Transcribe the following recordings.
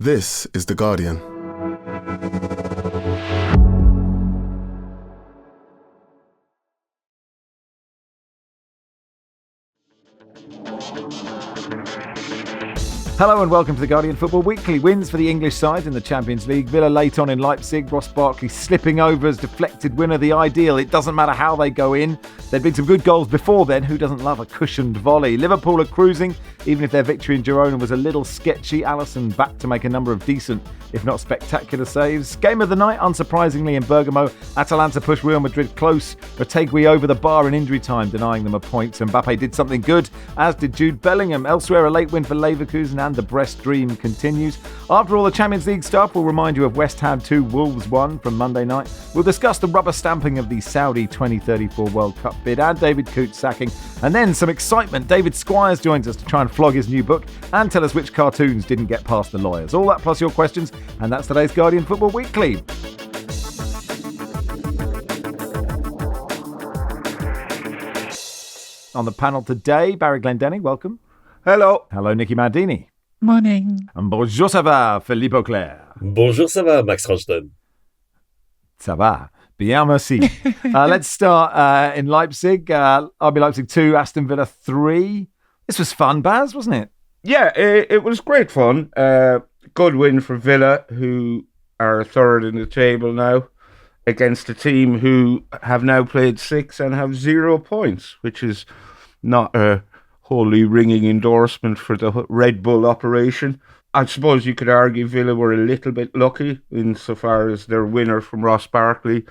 This is The Guardian. Hello and welcome to The Guardian Football Weekly. Wins for the English side in the Champions League. Villa late on in Leipzig. Ross Barkley slipping over as deflected winner. The ideal. It doesn't matter how they go in. There'd been some good goals before then. Who doesn't love a cushioned volley? Liverpool are cruising, even if their victory in Girona was a little sketchy. Alisson back to make a number of decent, if not spectacular saves. Game of the night, unsurprisingly, in Bergamo. Atalanta pushed Real Madrid close. Retegui over the bar in injury time, denying them a point. Mbappe did something good, as did Jude Bellingham. Elsewhere, a late win for Leverkusen, and the Brest dream continues. After all the Champions League stuff, we'll remind you of West Ham 2, Wolves 1 from Monday night. We'll discuss the rubber stamping of the Saudi 2034 World Cup bid and David Coote's sacking. And then some excitement. David Squires joins us to try and flog his new book and tell us which cartoons didn't get past the lawyers. All that plus your questions, and that's today's Guardian Football Weekly. On the panel today, Barry Glendenning, welcome. Hello. Hello, Nicky Bandini. Morning. And bonjour, ça va, Philippe Auclair. Bonjour, ça va, Max Rushden. Ça va. Bien, merci. Let's start in Leipzig. RB Leipzig 2, Aston Villa 3. This was fun, Baz, wasn't it? Yeah, it was great fun. Good win for Villa, who are third in the table now, against a team who have now played 6 and have 0 points, which is not a wholly ringing endorsement for the Red Bull operation. I suppose you could argue Villa were a little bit lucky insofar as their winner from Ross Barkley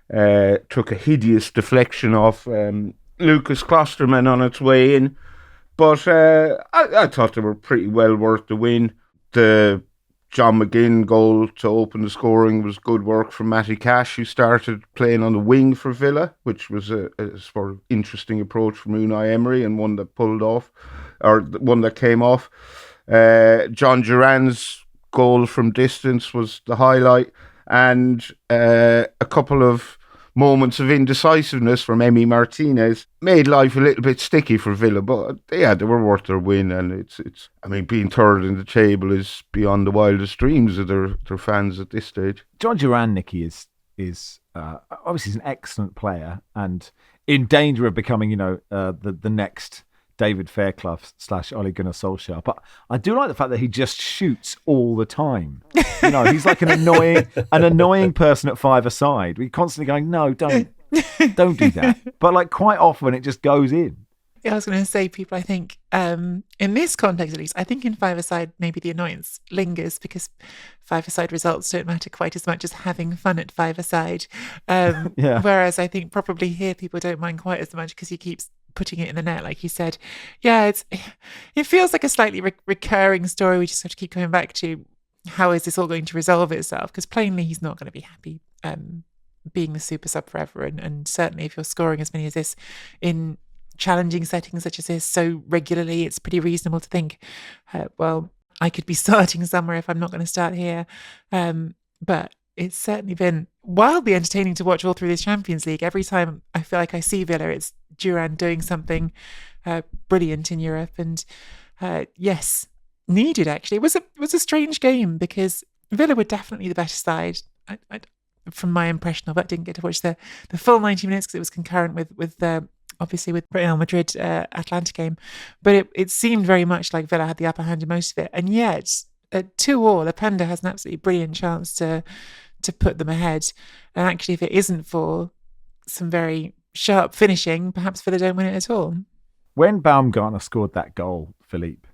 took a hideous deflection off Lucas Klosterman on its way in. But I thought they were pretty well worth the win. The John McGinn goal to open the scoring was good work from Matty Cash, who started playing on the wing for Villa, which was a sort of interesting approach from Unai Emery and one that pulled off, or one that came off. John Duran's goal from distance was the highlight, and a couple of moments of indecisiveness from Emi Martinez made life a little bit sticky for Villa, but yeah, they were worth their win, and it's. I mean, being third in the table is beyond the wildest dreams of their fans at this stage. John Duran, Nicky, is obviously he's an excellent player and in danger of becoming, the next David Fairclough / Ole Gunnar Solskjaer. But I do like the fact that he just shoots all the time. He's like an annoying person at five-a-side. We're constantly going, no, don't do that. But like quite often it just goes in. Yeah, I was going to say, people, I think, in this context at least, I think in five-a-side maybe the annoyance lingers because five-a-side results don't matter quite as much as having fun at five-a-side. Yeah. Whereas I think probably here people don't mind quite as much because he keeps putting it in the net, like he said. Yeah, it feels like a slightly recurring story. We just have to keep coming back to how is this all going to resolve itself, because plainly he's not going to be happy being the super sub forever, and certainly if you're scoring as many as this in challenging settings such as this so regularly, it's pretty reasonable to think, well, I could be starting somewhere if I'm not going to start here. But it's certainly been wildly entertaining to watch all through this Champions League. Every time I feel like I see Villa, it's Duran doing something brilliant in Europe, and yes, needed actually. It was a strange game because Villa were definitely the better side. I from my impression of it, I didn't get to watch the full 90 minutes because it was concurrent with obviously with Real Madrid Atlanta game, but it seemed very much like Villa had the upper hand in most of it, and yet at 2-2, Openda has an absolutely brilliant chance to put them ahead. And actually, if it isn't for some very sharp finishing, perhaps Villa don't win it at all. When Baumgartner scored that goal, Philippe,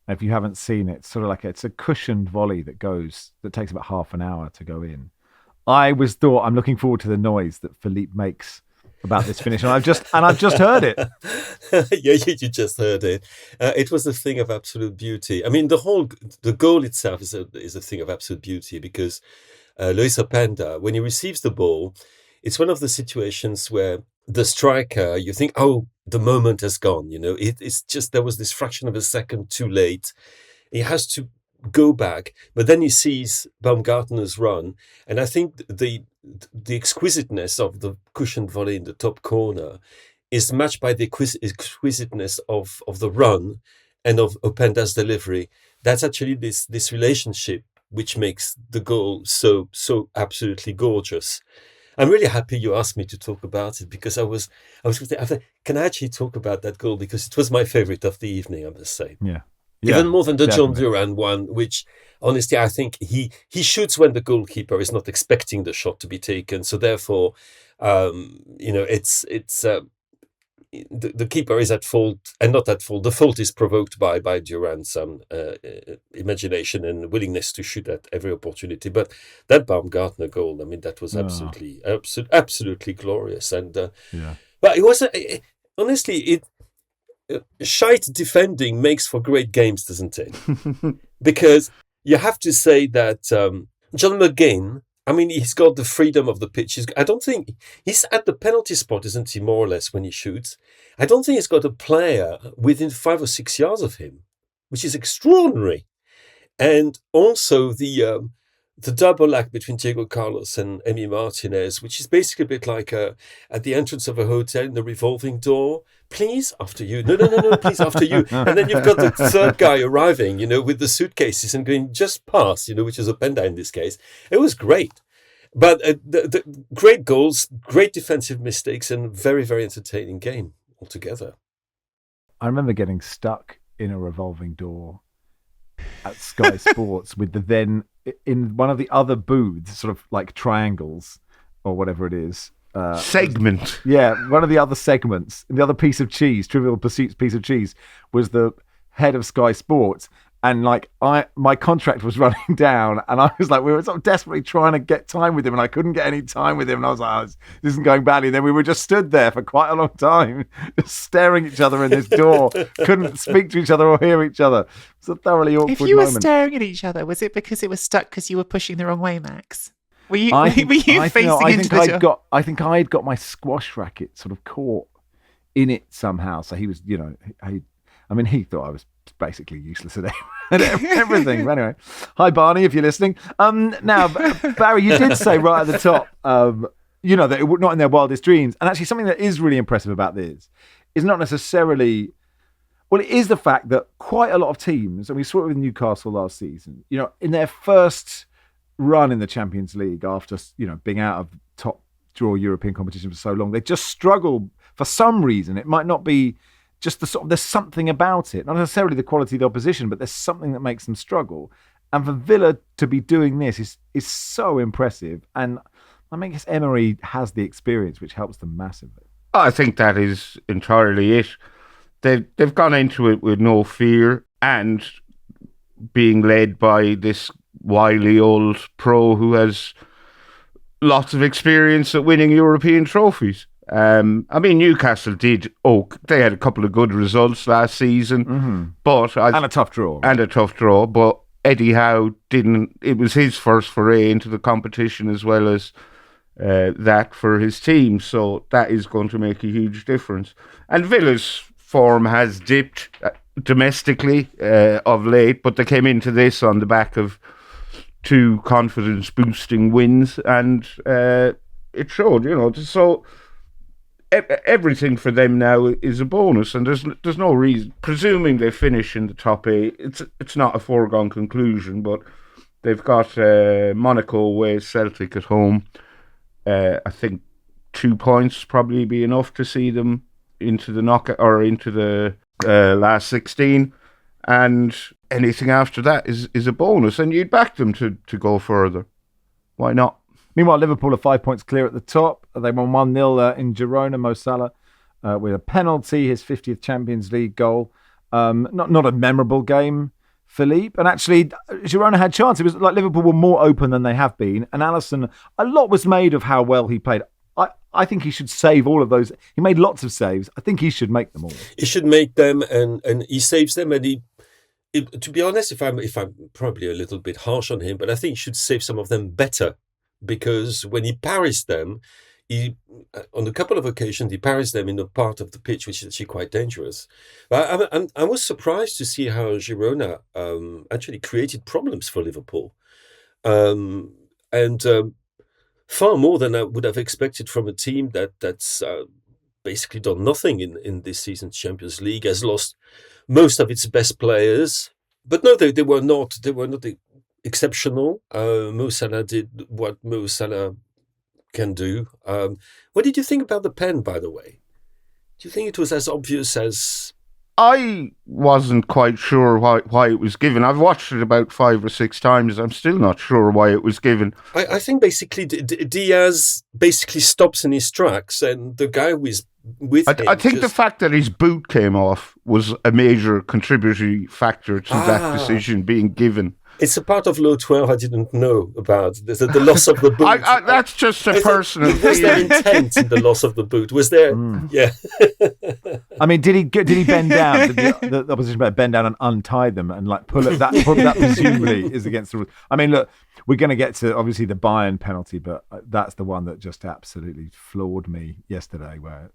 if you haven't seen it, sort of like it's a cushioned volley that takes about half an hour to go in. I'm looking forward to the noise that Philippe makes about this finish, and I've just heard it. Yeah, you just heard it. It was a thing of absolute beauty. I mean, the goal itself is a thing of absolute beauty because Luis Openda, when he receives the ball, it's one of the situations where the striker, you think, oh, the moment has gone. It's just there was this fraction of a second too late. He has to go back, but then he sees Baumgartner's run, and I think the exquisiteness of the cushioned volley in the top corner is matched by the exquisiteness of the run and of Openda's delivery. that's actually this relationship which makes the goal so absolutely gorgeous. I'm really happy you asked me to talk about it, because I was going to say, can I actually talk about that goal, because it was my favorite of the evening, I must say. Yeah. Even more than the John definitely. Duran one, which honestly I think he shoots when the goalkeeper is not expecting the shot to be taken. So therefore, it's the keeper is at fault and not at fault. The fault is provoked by Duran's imagination and willingness to shoot at every opportunity. But that Baumgartner goal, I mean, that was absolutely glorious. And but it was honestly shite defending makes for great games, doesn't it? Because you have to say that John McGinn, I mean, he's got the freedom of the pitch. I don't think he's at the penalty spot, isn't he, more or less, when he shoots? I don't think he's got a player within 5 or 6 yards of him, which is extraordinary. And also the double act between Diego Carlos and Emi Martinez, which is basically a bit like at the entrance of a hotel in the revolving door. Please, after you. No, please, after you. And then you've got the third guy arriving, with the suitcases and going just past, which is Openda in this case. It was great. But the great goals, great defensive mistakes, and very, very entertaining game altogether. I remember getting stuck in a revolving door at Sky Sports with the then, in one of the other booths, sort of like triangles or whatever it is. Segment. One of the other segments, the other piece of cheese, Trivial Pursuit's piece of cheese, was the head of Sky Sports. And my contract was running down, and I was like, we were sort of desperately trying to get time with him, and I couldn't get any time with him. And I was like, this isn't going badly. And then we were just stood there for quite a long time, just staring at each other in this door, couldn't speak to each other or hear each other. It's a thoroughly awkward moment. If you were staring at each other, was it because it was stuck because you were pushing the wrong way, Max? Were you facing into the door? I think I had got my squash racket sort of caught in it somehow. So he was, he thought I was basically useless at everything. But anyway, hi Barney, if you're listening. Now, Barry, you did say right at the top, that it would not in their wildest dreams. And actually, something that is really impressive about this is not necessarily. Well, it is the fact that quite a lot of teams, and we saw it with Newcastle last season, in their first run in the Champions League after, being out of top draw European competition for so long, they just struggle for some reason. It might not be just there's something about it, not necessarily the quality of the opposition, but there's something that makes them struggle. And for Villa to be doing this is so impressive. And I guess Emery has the experience, which helps them massively. I think that is entirely it. They've gone into it with no fear and being led by this wily old pro who has lots of experience at winning European trophies. Newcastle they had a couple of good results last season, but and a tough draw. But Eddie Howe didn't. It was his first foray into the competition as well as that for his team, so that is going to make a huge difference. And Villa's form has dipped domestically of late, but they came into this on the back of 2 confidence-boosting wins, and it showed. So everything for them now is a bonus, and there's no reason. Presuming they finish in the top 8, it's not a foregone conclusion, but they've got Monaco away, Celtic at home. I think 2 points probably be enough to see them into the knockout or into the last 16, and anything after that is a bonus, and you'd back them to go further. Why not? Meanwhile, Liverpool are 5 points clear at the top. They won 1-0 in Girona. Mo Salah with a penalty, his 50th Champions League goal. Not a memorable game, Philippe. And actually, Girona had chance. It was like Liverpool were more open than they have been. And Alisson, a lot was made of how well he played. I think he should save all of those. He made lots of saves. I think he should make them all. He should make them, and he saves them. And to be honest, if I'm probably a little bit harsh on him, but I think he should save some of them better, because when he parries them, on a couple of occasions he parries them in a part of the pitch which is actually quite dangerous. But I was surprised to see how Girona actually created problems for Liverpool, and far more than I would have expected from a team that's basically done nothing in this season's Champions League, has lost most of its best players, But no, they were not. They were not exceptional. Mo Salah did what Mo Salah can do. What did you think about the pen, by the way? Do you think it was as obvious as? I wasn't quite sure why it was given. I've watched it about 5 or 6 times. I'm still not sure why it was given. I think basically Diaz basically stops in his tracks, and the guy who is with him. I think the fact that his boot came off was a major contributory factor to that decision being given. It's a part of Law 12 I didn't know about. The loss of the boot. That's just a personal thing. Was there intent in the loss of the boot? Was there? Yeah. I mean, did he bend down? Did the opposition player bend down and untie them and like pull it? That presumably is against the rules. I mean, look, we're going to get to obviously the Bayern penalty, but that's the one that just absolutely floored me yesterday, where.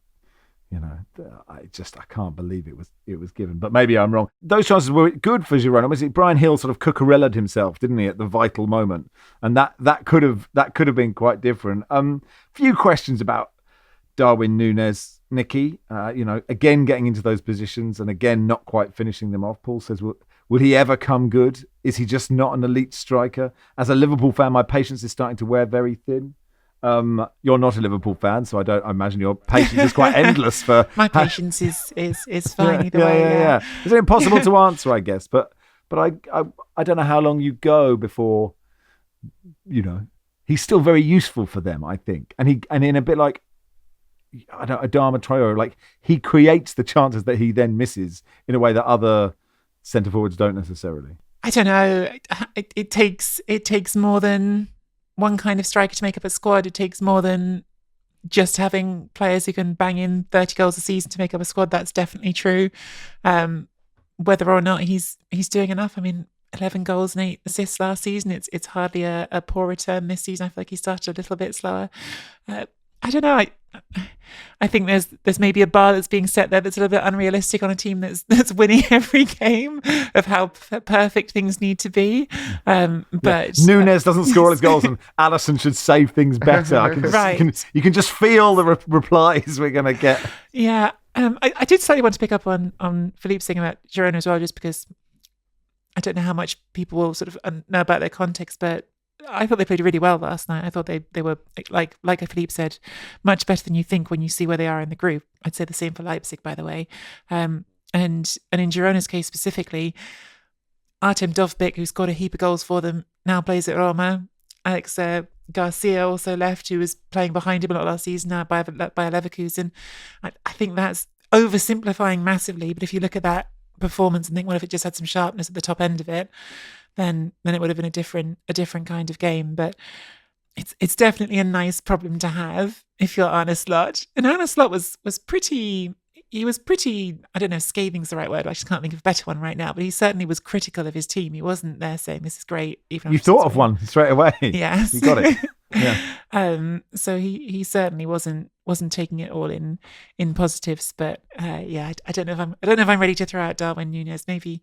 I can't believe it was given, but maybe I'm wrong. Those chances were good for Girona. Was it Brian Hill sort of cucarellaed himself, didn't he, at the vital moment? And that could have been quite different. Few questions about Darwin Núñez, Nicky. Again getting into those positions and again not quite finishing them off. Paul says, would he ever come good? Is he just not an elite striker? As a Liverpool fan, my patience is starting to wear very thin. You're not a Liverpool fan, so I imagine your patience is quite endless for. My patience is fine either way. Yeah. It's impossible to answer, I guess, but I don't know how long you go before, he's still very useful for them, I think, and in a bit like Adama Traore, like he creates the chances that he then misses in a way that other centre forwards don't necessarily. I don't know. It takes more than one kind of striker to make up a squad. It takes more than just having players who can bang in 30 goals a season to make up a squad. That's definitely true. Whether or not he's doing enough, I mean, 11 goals and 8 assists last season. It's hardly a poor return this season. I feel like he started a little bit slower. I don't know. I think there's maybe a bar that's being set there that's a little bit unrealistic on a team that's winning every game of how perfect things need to be. But Núñez doesn't score all his goals, and Alisson should save things better. You can just feel the replies we're going to get. Yeah, I did slightly want to pick up on Philippe's thing about Girona as well, just because I don't know how much people will sort of know about their context, but I thought they played really well last night. I thought they were, like Philippe said, much better than you think when you see where they are in the group. I'd say the same for Leipzig, by the way. And in Girona's case specifically, Artem Dovbyk, who scored a heap of goals for them, now plays at Roma. Alex Garcia also left, who was playing behind him a lot last season, now by Leverkusen. I think that's oversimplifying massively, but if you look at that performance and think, well, if it just had some sharpness at the top end of it, then it would have been a different kind of game. But it's definitely a nice problem to have if you're Arne Slot. And Arne Slot was pretty, I don't know if scathing's the right word, I just can't think of a better one right now, but he certainly was critical of his team. He wasn't there saying this is great. Even you thought of one straight away. Yes. You got it. Yeah. So he certainly wasn't taking it all in positives, but I don't know if I'm ready to throw out Darwin Núñez. Maybe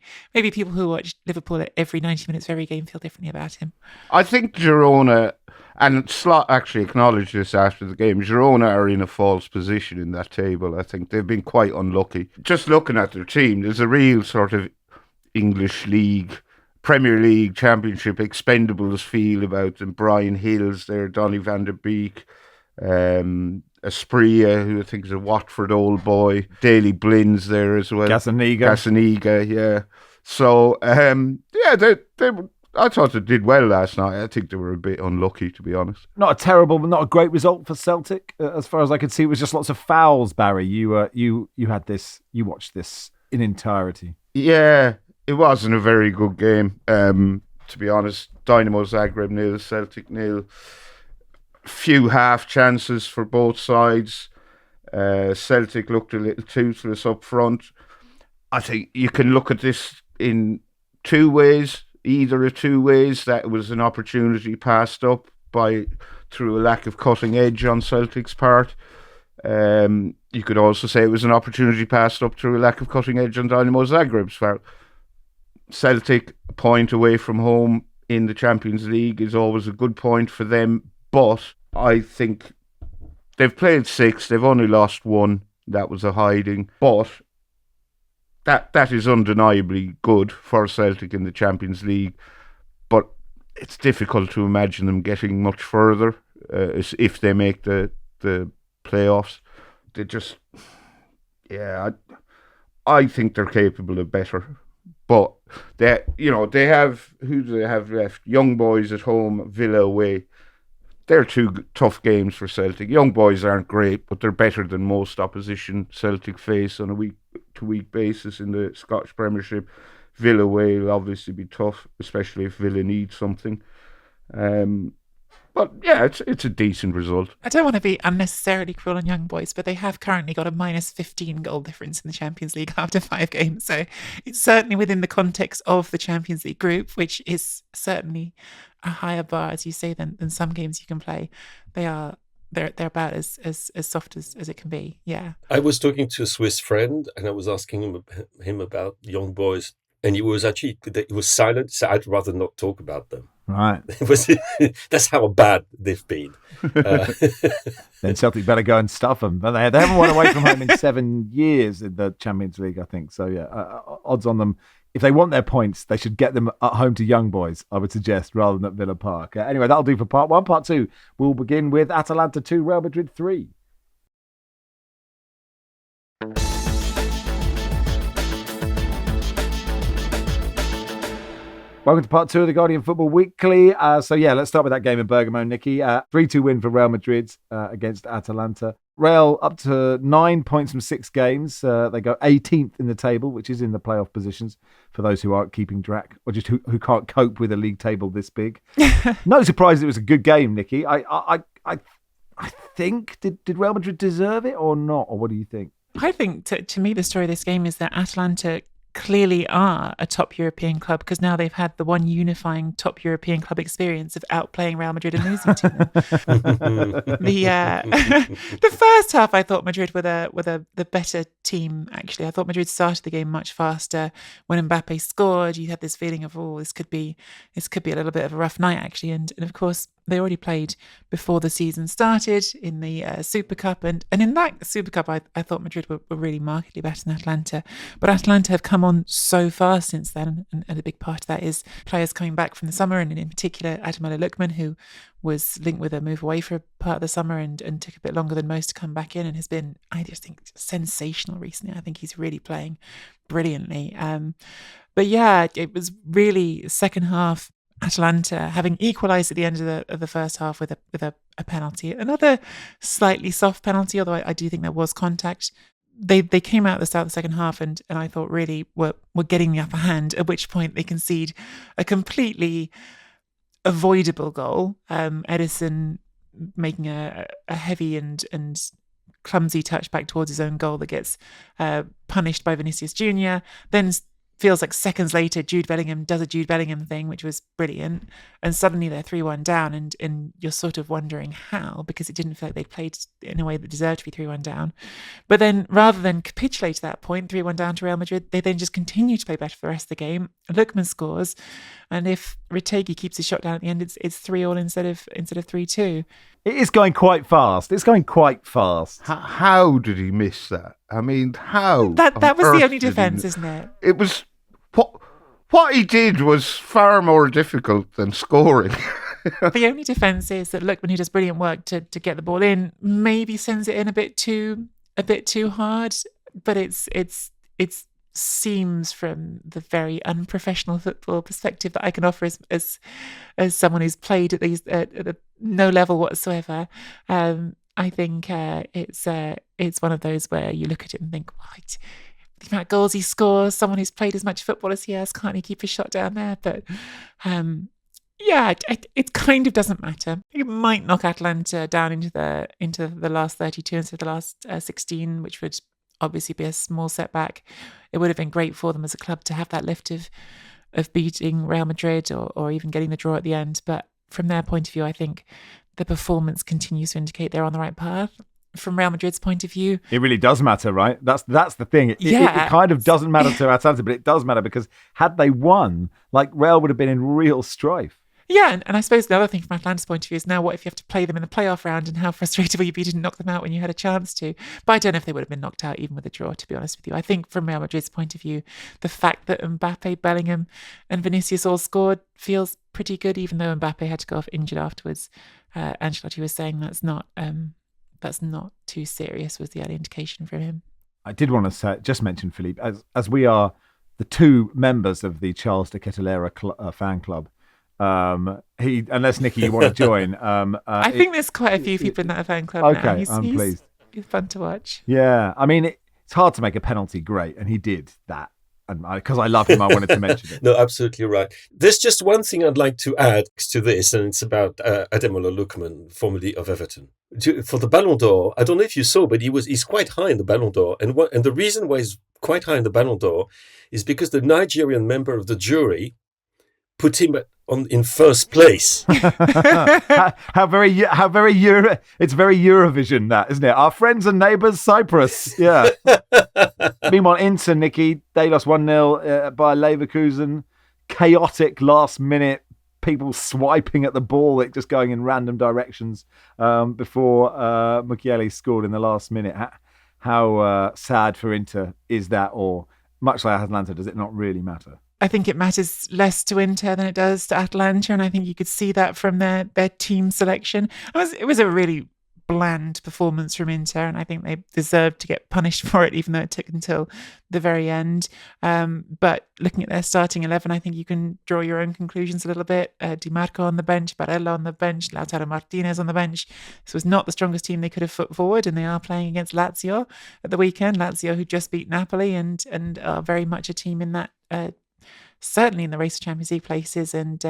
people who watch Liverpool at every 90 minutes of every game feel differently about him. I think Girona, and Slot actually acknowledged this after the game, Girona are in a false position in that table. I think they've been quite unlucky. Just looking at their team, there's a real sort of English League, Premier League, Championship, Expendables feel about them. Brian Hill's there, Donny van der Beek, Asprilla, who I think is a Watford old boy. Daley Blin's there as well. Gazzaniga, yeah. So, I thought they did well last night. I think they were a bit unlucky, to be honest. Not a terrible, but not a great result for Celtic. As far as I could see, it was just lots of fouls, Barry. You had this, you watched this in entirety. Yeah, it wasn't a very good game, to be honest. Dynamo Zagreb 0, Celtic 0. Few half chances for both sides. Celtic looked a little toothless up front. I think you can look at this in two ways, either of two ways. That was an opportunity passed up through a lack of cutting edge on Celtic's part. You could also say it was an opportunity passed up through a lack of cutting edge on Dynamo Zagreb's part. Celtic, a point away from home in the Champions League is always a good point for them, but I think they've played 6, they've only lost 1, that was a hiding, but that is undeniably good for Celtic in the Champions League, but it's difficult to imagine them getting much further if they make the playoffs. They just, I think they're capable of better. But they have, who do they have left? Young Boys at home, Villa away. They're two tough games for Celtic. Young Boys aren't great, but they're better than most opposition Celtic face on a week-to-week basis in the Scottish Premiership. Villa away will obviously be tough, especially if Villa needs something. But yeah, it's a decent result. I don't want to be unnecessarily cruel on Young Boys, but they have currently got a -15 goal difference in the Champions League after 5 games. So it's certainly within the context of the Champions League group, which is certainly a higher bar, as you say, than some games you can play. They're about as soft as it can be. Yeah. I was talking to a Swiss friend, and I was asking him about Young Boys, and he was silent. He said, "I'd rather not talk about them." Right. That's how bad they've been. Then Celtic better go and stuff them. But they haven't won away from home in 7 years in the Champions League, I think. So, yeah, odds on them. If they want their points, they should get them at home to Young Boys, I would suggest, rather than at Villa Park. Anyway, that'll do for part 1. Part 2, we'll begin with Atalanta 2, Real Madrid 3. Welcome to part 2 of the Guardian Football Weekly. Let's start with that game in Bergamo, Nicky. 3-2 win for Real Madrid against Atalanta. Real up to 9 points from 6 games. They go 18th in the table, which is in the playoff positions for those who aren't keeping track or just who can't cope with a league table this big. No surprise it was a good game, Nicky. I think, did Real Madrid deserve it or not? Or what do you think? I think, to me, the story of this game is that Atalanta clearly are a top European club, because now they've had the one unifying top European club experience of outplaying Real Madrid and losing to them. The first half, I thought Madrid were the better team. Actually, I thought Madrid started the game much faster. When Mbappe scored, you had this feeling of, this could be a little bit of a rough night, actually. And of course, they already played before the season started in the Super Cup. And in that Super Cup, I thought Madrid were really markedly better than Atalanta. But Atalanta have come on so far since then. And a big part of that is players coming back from the summer. And in particular, Ademola Lookman, who was linked with a move away for a part of the summer and took a bit longer than most to come back in, and has been, I just think, sensational recently. I think he's really playing brilliantly. But yeah, it was really second half, Atalanta having equalised at the end of the first half with a penalty, another slightly soft penalty, although I do think there was contact. They came out at the start of the second half and I thought really were getting the upper hand, at which point they concede a completely avoidable goal. Edison making a heavy and clumsy touch back towards his own goal that gets punished by Vinicius Jr. Then feels like seconds later, Jude Bellingham does a Jude Bellingham thing, which was brilliant. And suddenly they're 3-1 down and you're sort of wondering how, because it didn't feel like they'd played in a way that deserved to be 3-1 down. But then rather than capitulate at that point, 3-1 down to Real Madrid, they then just continue to play better for the rest of the game. Lookman scores. And if Retegui keeps his shot down at the end, it's 3-3 instead of 3-2. It is going quite fast. It's going quite fast. How did he miss that? I mean, how? That was the only defence, isn't it? It was... What he did was far more difficult than scoring. The only defence is that Lookman, who does brilliant work to get the ball in, maybe sends it in a bit too hard. But it seems, from the very unprofessional football perspective that I can offer as someone who's played at least at no level whatsoever, I think it's one of those where you look at it and think, right, the amount of goals he scores, someone who's played as much football as he has, can't he keep his shot down there? But it kind of doesn't matter. It might knock Atalanta down into the last 32 instead of the last 16, which would obviously be a small setback. It would have been great for them as a club to have that lift of beating Real Madrid or even getting the draw at the end. But from their point of view, I think the performance continues to indicate they're on the right path. From Real Madrid's point of view, it really does matter, right? That's the thing. It kind of doesn't matter to Atalanta, but it does matter because had they won, like, Real would have been in real strife. Yeah, and I suppose the other thing from Atalanta's point of view is now what if you have to play them in the playoff round and how frustrated will you be you didn't knock them out when you had a chance to. But I don't know if they would have been knocked out even with a draw, to be honest with you. I think from Real Madrid's point of view, the fact that Mbappe, Bellingham and Vinicius all scored feels pretty good, even though Mbappe had to go off injured afterwards. Ancelotti was saying that's not too serious, was the only indication from him. I did want to just mention, Philippe, as we are the two members of the Charles de Ketelera fan club. Unless Nicky, you want to join. I think there's quite a few people in that fan club now. Okay, I'm pleased. He's fun to watch. Yeah, I mean, it's hard to make a penalty great, and he did that. And because I love him, I wanted to mention it. No, absolutely right. There's just one thing I'd like to add to this, and it's about Ademola Lookman, formerly of Everton. For the Ballon d'Or, I don't know if you saw, but he's quite high in the Ballon d'Or. And the reason why he's quite high in the Ballon d'Or is because the Nigerian member of the jury put him in first place. how very it's very Eurovision, that, isn't it? Our friends and neighbours, Cyprus. Yeah. Meanwhile, Inter, Nicky, they lost 1-0 by Leverkusen. Chaotic last minute, people swiping at the ball, it just going in random directions before Mukiele scored in the last minute. How sad for Inter is that? Or much like Atalanta, does it not really matter? I think it matters less to Inter than it does to Atalanta, and I think you could see that from their team selection. It was a really bland performance from Inter, and I think they deserved to get punished for it, even though it took until the very end. But looking at their starting 11, I think you can draw your own conclusions a little bit. Di Marco on the bench, Barella on the bench, Lautaro Martinez on the bench. This was not the strongest team they could have put forward, and they are playing against Lazio at the weekend. Lazio, who just beat Napoli and are very much a team in that certainly in the race for Champions League places and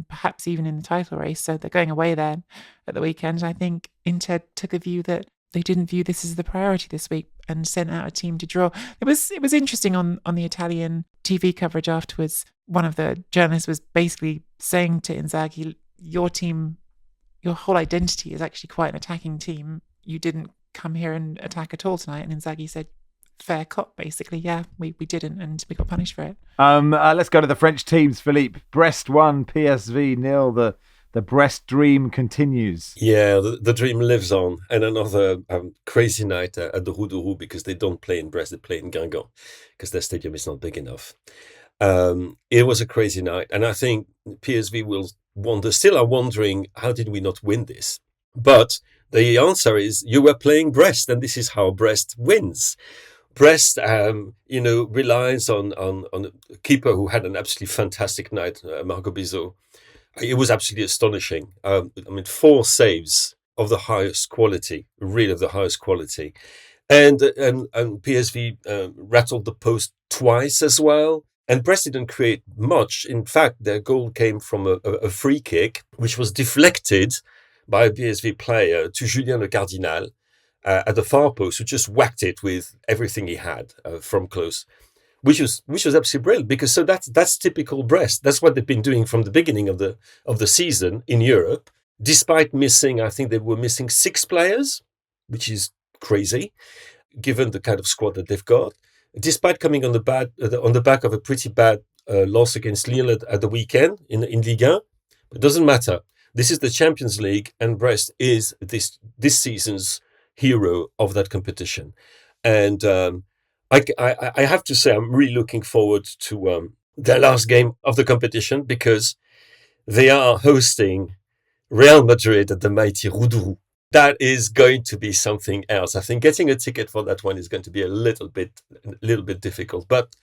perhaps even in the title race. So they're going away there at the weekend. I think Inter took a view that they didn't view this as the priority this week and sent out a team to draw. It was interesting on the Italian TV coverage afterwards. One of the journalists was basically saying to Inzaghi, your team, your whole identity is actually quite an attacking team. You didn't come here and attack at all tonight. And Inzaghi said, fair cop, basically. Yeah, we didn't, and we got punished for it. Let's go to the French teams, Philippe. Brest 1, PSV 0. The Brest dream continues. Yeah, the dream lives on. And another crazy night at the Roux de Roux, because they don't play in Brest, they play in Guingamp, because their stadium is not big enough. It was a crazy night, and I think PSV will still are wondering, how did we not win this? But the answer is, you were playing Brest, and this is how Brest wins. Brest, relies on a keeper who had an absolutely fantastic night, Margot Bizot. It was absolutely astonishing. 4 saves of the highest quality, really of the highest quality. And PSV rattled the post twice as well. And Brest didn't create much. In fact, their goal came from a free kick, which was deflected by a PSV player to Julien Le Cardinal at the far post, who just whacked it with everything he had from close, which was absolutely brilliant, because that's typical Brest. That's what they've been doing from the beginning of the season in Europe, despite missing, I think they were missing 6 players, which is crazy, given the kind of squad that they've got. Despite coming on the back of a pretty bad loss against Lille at the weekend in Ligue 1, it doesn't matter. This is the Champions League, and Brest is this season's hero of that competition. And I have to say, I'm really looking forward to their last game of the competition, because they are hosting Real Madrid at the mighty Roux de Roux. That is going to be something else. I think getting a ticket for that one is going to be a little bit difficult. But,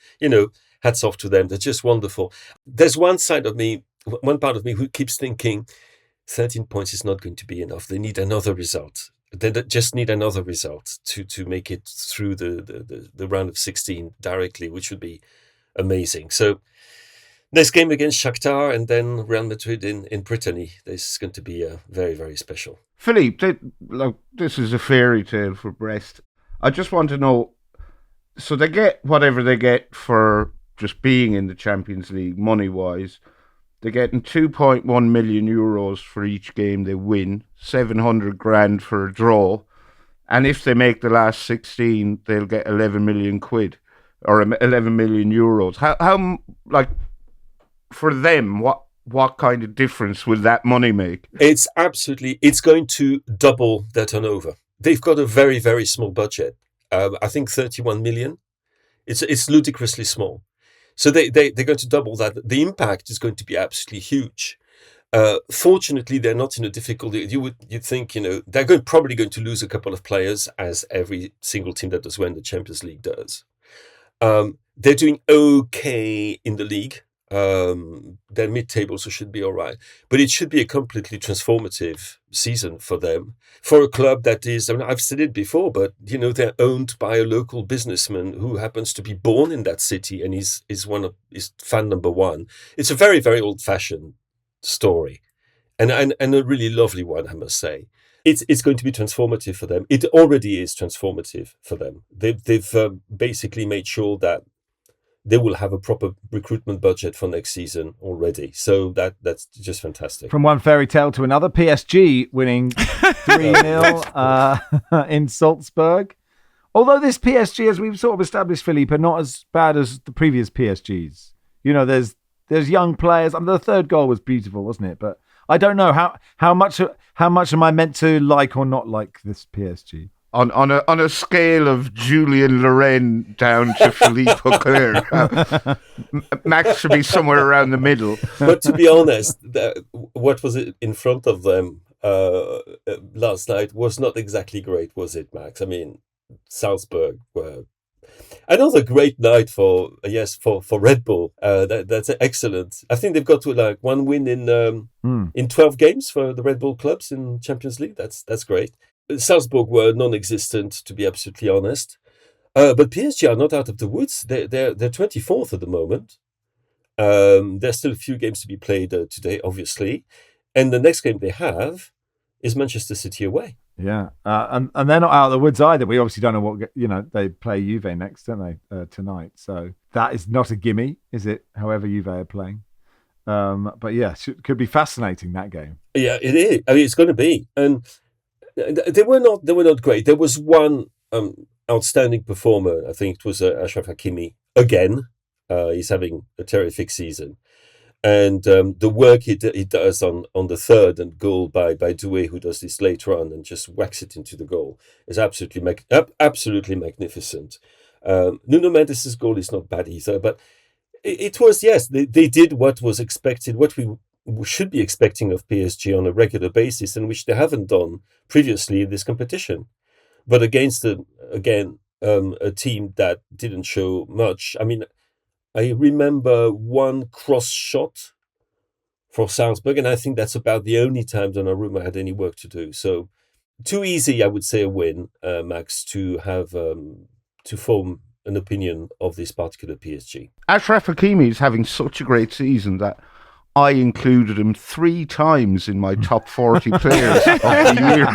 hats off to them. They're just wonderful. There's one part of me who keeps thinking 13 points is not going to be enough. They need another result. They just need another result to make it through the round of 16 directly, which would be amazing. So next game against Shakhtar, and then Real Madrid in Brittany. This is going to be very, very special. Philippe, this is a fairy tale for Brest. I just want to know, so they get whatever they get for just being in the Champions League money-wise. They're getting 2.1 million euros for each game they win, 700 grand for a draw. And if they make the last 16, they'll get 11 million quid or 11 million euros. How for them, what kind of difference will that money make? It's going to double their turnover. They've got a very, very small budget. I think 31 million. It's ludicrously small. So they're going to double that. The impact is going to be absolutely huge. Fortunately, they're not in a difficulty. You'd think, they're probably going to lose a couple of players, as every single team that does win the Champions League does. They're doing okay in the league. They're mid-table, so should be all right. But it should be a completely transformative season for them. For a club that is, I've said it before, but they're owned by a local businessman who happens to be born in that city and is fan number one. It's a very, very old-fashioned story, and a really lovely one, I must say. It's going to be transformative for them. It already is transformative for them. They've basically made sure that they will have a proper recruitment budget for next season already. So that's just fantastic. From one fairy tale to another, PSG winning 3-0 in Salzburg. Although this PSG, as we've sort of established, Philippe, are not as bad as the previous PSGs. There's young players. The third goal was beautiful, wasn't it? But I don't know how much am I meant to like or not like this PSG? On a scale of Julian Loren down to Philippe Auclair, Max should be somewhere around the middle. But to be honest, what was it in front of them last night was not exactly great, was it, Max? I mean, Salzburg were another great night for Red Bull. That's excellent. I think they've got to one win in 12 games for the Red Bull clubs in Champions League. That's great. Salzburg were non-existent, to be absolutely honest. But PSG are not out of the woods. They're 24th at the moment. There's still a few games to be played today, obviously. And the next game they have is Manchester City away. Yeah. And they're not out of the woods either. We obviously don't know what, they play Juve next, don't they, tonight. So that is not a gimme, is it? However Juve are playing. But yeah, could be fascinating, that game. Yeah, it is. I mean, it's going to be. And they were not great. There was one outstanding performer. I think it was Achraf Hakimi again. He's having a terrific season, and the work he does on the third and goal by Doué, who does this later on and just whacks it into the goal, is absolutely magnificent. Nuno Mendes' goal is not bad either, but it was, yes, they did what was expected, what we should be expecting of PSG on a regular basis, and which they haven't done previously in this competition. But against a team that didn't show much. I mean, I remember one cross shot for Salzburg, and I think that's about the only time Donnarumma had any work to do. So too easy, I would say, a win, Max, to have to form an opinion of this particular PSG. Achraf Hakimi is having such a great season that I included him 3 times in my top 40 players of the year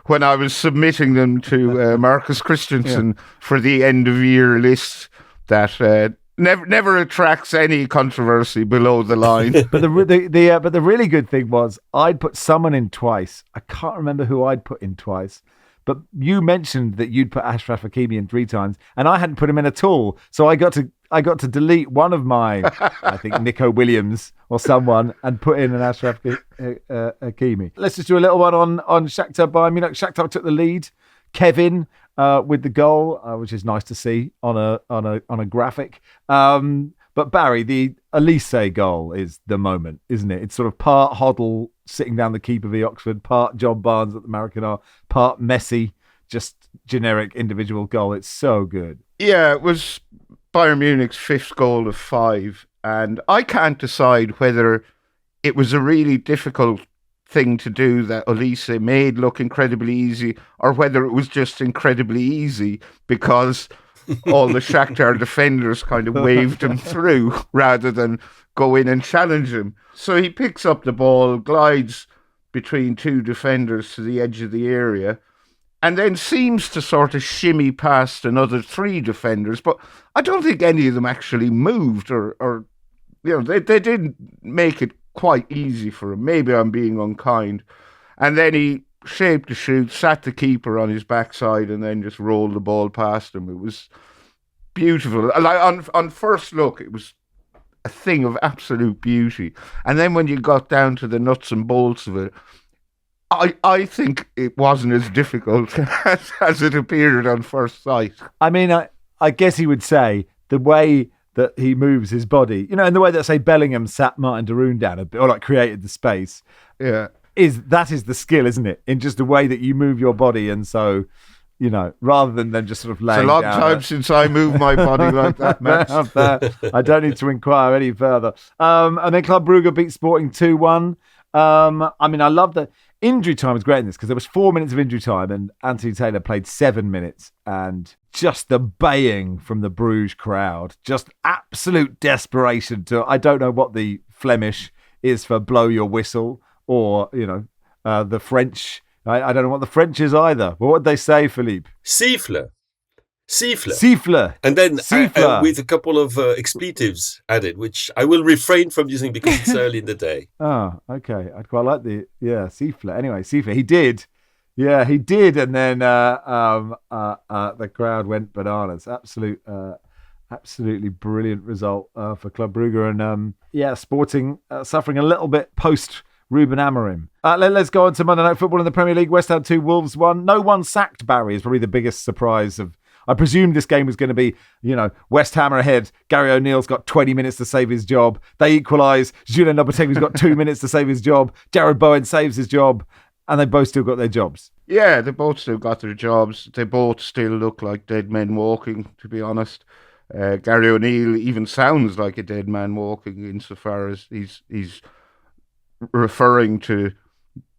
when I was submitting them to Marcus Christensen for the end of year list that never attracts any controversy below the line. But the really good thing was I'd put someone in twice. I can't remember who I'd put in twice. But you mentioned that you'd put Achraf Hakimi in 3 times, and I hadn't put him in at all. So I got to delete one of mine, I think Nico Williams or someone, and put in an Achraf Hakimi. Let's just do a little one on Shakhtar Bayern Munich. Shakhtar took the lead. Kevin with the goal, which is nice to see on a graphic. But Barry, the Elise goal is the moment, isn't it? It's sort of part Hoddle sitting down the keeper v Oxford, part John Barnes at the Maracana, part Messi, just generic individual goal. It's so good. Yeah, it was Bayern Munich's 5th goal of 5, and I can't decide whether it was a really difficult thing to do that Elise made look incredibly easy, or whether it was just incredibly easy because all the Shakhtar defenders kind of waved him through rather than go in and challenge him. So he picks up the ball, glides between 2 defenders to the edge of the area, and then seems to sort of shimmy past another 3 defenders. But I don't think any of them actually moved or they didn't make it quite easy for him. Maybe I'm being unkind. And then he shaped the shoot, sat the keeper on his backside, and then just rolled the ball past him. It was beautiful. Like on first look, it was a thing of absolute beauty. And then when you got down to the nuts and bolts of it, I think it wasn't as difficult as it appeared on first sight. I mean, I guess he would say the way that he moves his body, you know, and the way that, say, Bellingham sat Martin de Roon down a bit, or like created the space. Yeah. That is the skill, isn't it? In just the way that you move your body. And so, you know, rather than them just sort of laying It's a long down time since I moved my body like that, man. I don't need to inquire any further. And then Club Brugge beat Sporting 2-1. I mean, I love that. Injury time was great in this because there was 4 minutes of injury time and Anthony Taylor played 7 minutes, and just the baying from the Bruges crowd, just absolute desperation to, I don't know what the Flemish is for blow your whistle, or, you know, the French. I don't know what the French is either. But what would they say, Philippe? Siffle. Siffle. Siffle. And then Siffle. with a couple of expletives added, which I will refrain from using because it's early in the day. Oh, okay. I'd quite like Siffle. Anyway, Siffle. He did. Yeah, he did. And then the crowd went bananas. Absolutely brilliant result for Club Brugge. And Sporting suffering a little bit post Ruben Amorim. Let's go on to Monday Night Football in the Premier League. West Ham 2, Wolves 1. No one sacked Barry is probably the biggest surprise of. I presumed this game was going to be, you know, West Ham are ahead. Gary O'Neill's got 20 minutes to save his job. They equalise. Julian Lopetegui's got 2 minutes to save his job. Jared Bowen saves his job. And they both still got their jobs. Yeah, they both still got their jobs. They both still look like dead men walking, to be honest. Gary O'Neill even sounds like a dead man walking insofar as he's referring to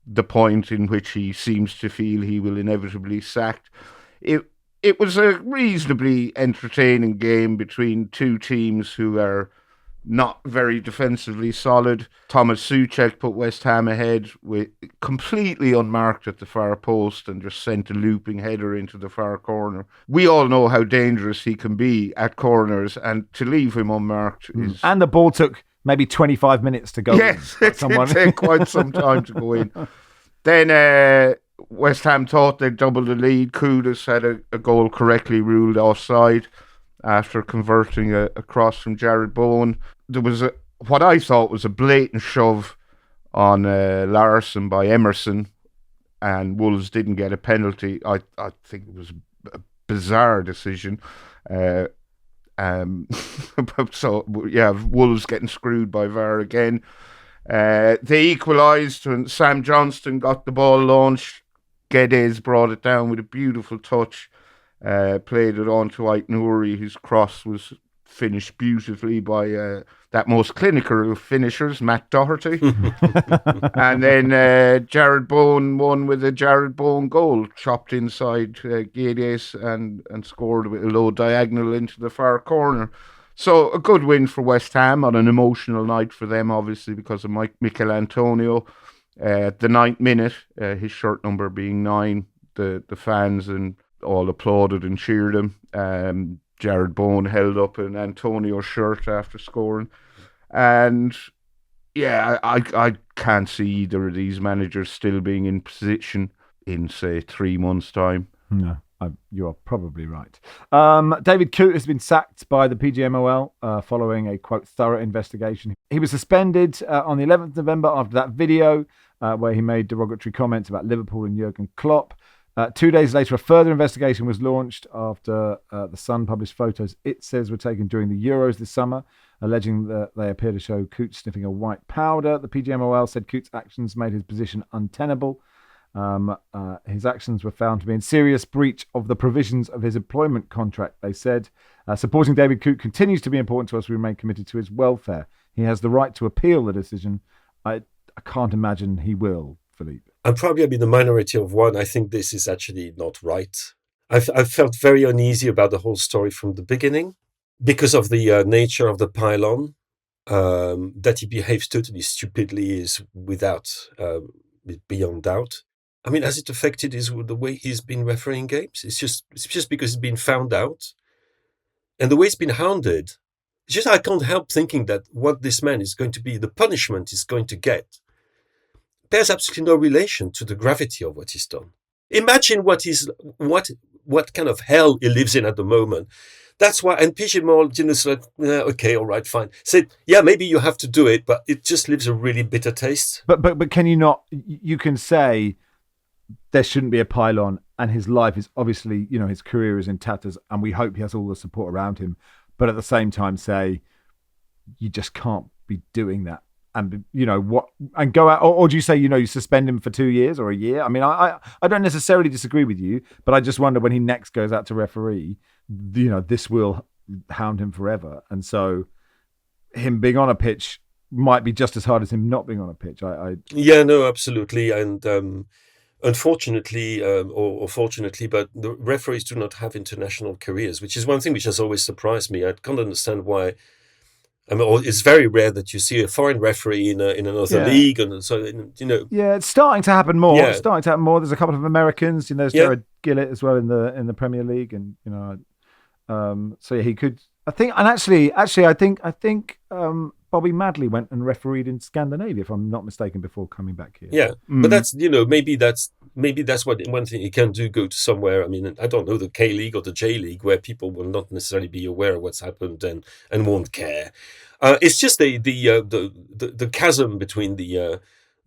the point in which he seems to feel he will inevitably sacked. It was a reasonably entertaining game between two teams who are not very defensively solid. Thomas Souček put West Ham ahead with completely unmarked at the far post and just sent a looping header into the far corner. We all know how dangerous he can be at corners, and to leave him unmarked is... And the ball took maybe 25 minutes to go. Yes, it did take quite some time to go in. Then West Ham thought they'd double the lead. Kudus had a goal correctly ruled offside after converting a cross from Jared Bowen. There was what I thought was a blatant shove on Larsson by Emerson, and Wolves didn't get a penalty. I think it was a bizarre decision. So, yeah, Wolves getting screwed by VAR again. They equalised when Sam Johnston got the ball launched. Guedes brought it down with a beautiful touch, played it on to Ait Nouri, whose cross was finished beautifully by that most clinical of finishers, Matt Doherty. And then Jared Bowen won with a Jared Bowen goal, chopped inside Guedes and scored with a low diagonal into the far corner. So a good win for West Ham on an emotional night for them, obviously, because of Mikel Antonio. The 9th minute, his shirt number being 9, the fans and all applauded and cheered him. Jared Bowen held up an Antonio shirt after scoring. And yeah, I can't see either of these managers still being in position in, say, 3 months' time. No, you are probably right. David Coote has been sacked by the PGMOL following a, quote, thorough investigation. He was suspended on the 11th of November after that video where he made derogatory comments about Liverpool and Jurgen Klopp. 2 days later, a further investigation was launched after The Sun published photos it says were taken during the Euros this summer, alleging that they appear to show Coote sniffing a white powder. The PGMOL said Coote's actions made his position untenable. His actions were found to be in serious breach of the provisions of his employment contract, they said. Supporting David Coote continues to be important to us. We remain committed to his welfare. He has the right to appeal the decision. I can't imagine he will, Philippe. I'm probably the minority of one. I think this is actually not right. I've felt very uneasy about the whole story from the beginning because of the nature of the pylon. That he behaves totally stupidly is beyond doubt. I mean, has it affected the way he's been refereeing games? It's just because he's been found out, and the way he's been hounded. It's just I can't help thinking that what this man is going to be, the punishment he's going to get, bears absolutely no relation to the gravity of what he's done. Imagine what kind of hell he lives in at the moment. That's why, and Pigeon, sort of, okay, all right, fine. Said, yeah, maybe you have to do it, but it just leaves a really bitter taste. But can you not? You can say there shouldn't be a pylon, and his life is obviously, his career is in tatters, and we hope he has all the support around him. But at the same time, say you just can't be doing that, and and go out, or do you say you suspend him for 2 years or a year? I mean, I don't necessarily disagree with you, but I just wonder when he next goes out to referee, this will hound him forever, and so him being on a pitch might be just as hard as him not being on a pitch. Yeah, no, absolutely, and unfortunately, or fortunately, but the referees do not have international careers, which is one thing which has always surprised me. I can't understand why. I mean, it's very rare that you see a foreign referee in another league, and so Yeah, it's starting to happen more. Yeah. It's starting to happen more. There's a couple of Americans. There's Jared Gillett as well in the Premier League, and so yeah, he could. I think, and actually, I think Bobby Madley went and refereed in Scandinavia, if I'm not mistaken, before coming back here. Yeah, but that's maybe that's what one thing you can do. Go to somewhere. I mean, I don't know, the K League or the J League, where people will not necessarily be aware of what's happened and won't care. It's just the chasm between the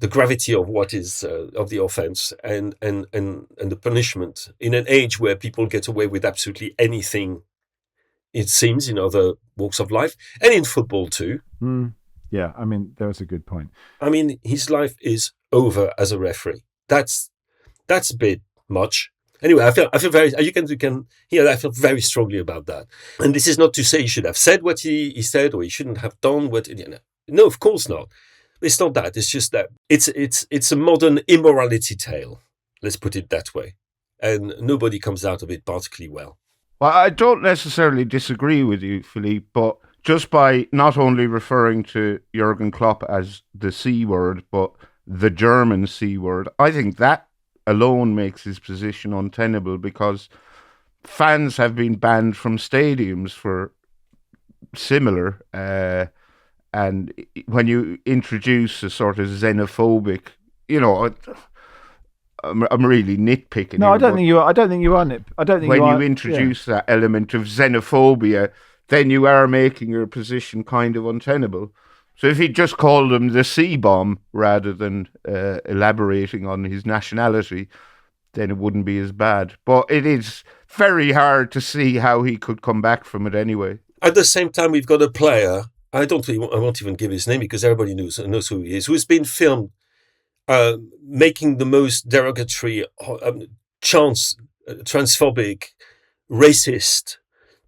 gravity of what is of the offense and the punishment in an age where people get away with absolutely anything. It seems in other walks of life and in football too. Yeah, I mean, there's a good point. I mean, his life is over as a referee. That's a bit much. Anyway, I feel very. You can hear. I feel very strongly about that. And this is not to say he should have said what he said, or he shouldn't have done what. No, of course not. It's not that. It's just that it's a modern immorality tale. Let's put it that way. And nobody comes out of it particularly well. Well, I don't necessarily disagree with you, Philippe, but just by not only referring to Jurgen Klopp as the C word, but the German C word, I think that alone makes his position untenable, because fans have been banned from stadiums for similar, and when you introduce a sort of xenophobic, I'm really nitpicking. No, I don't think you are. I don't think you are. I don't think when you are. you introduce that element of xenophobia, then you are making your position kind of untenable. So if he just called him the C-bomb rather than elaborating on his nationality, then it wouldn't be as bad. But it is very hard to see how he could come back from it anyway. At the same time, we've got a player. I won't even give his name because everybody knows who he is. Who's been filmed making the most derogatory, chants, transphobic, racist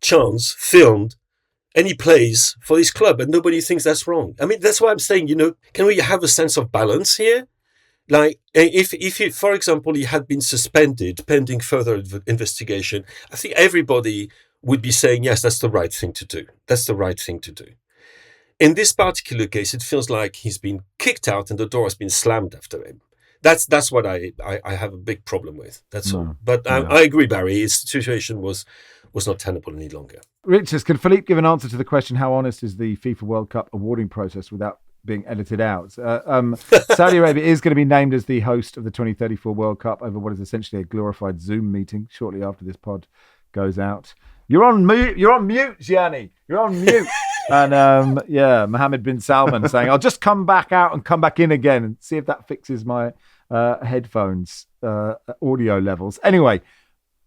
chants filmed, and he plays for this club, and nobody thinks that's wrong. I mean, that's why I'm saying, can we have a sense of balance here? Like, if he, for example, he had been suspended pending further investigation, I think everybody would be saying, yes, that's the right thing to do. That's the right thing to do. In this particular case, it feels like he's been kicked out and the door has been slammed after him. That's what I have a big problem with. That's all. But I agree, Barry. His situation was not tenable any longer. Richards, can Philippe give an answer to the question, how honest is the FIFA World Cup awarding process without being edited out? Saudi Arabia is going to be named as the host of the 2034 World Cup over what is essentially a glorified Zoom meeting shortly after this pod goes out. You're on mute, Gianni. You're on mute. And Mohammed bin Salman saying, I'll just come back out and come back in again and see if that fixes my headphones audio levels. Anyway,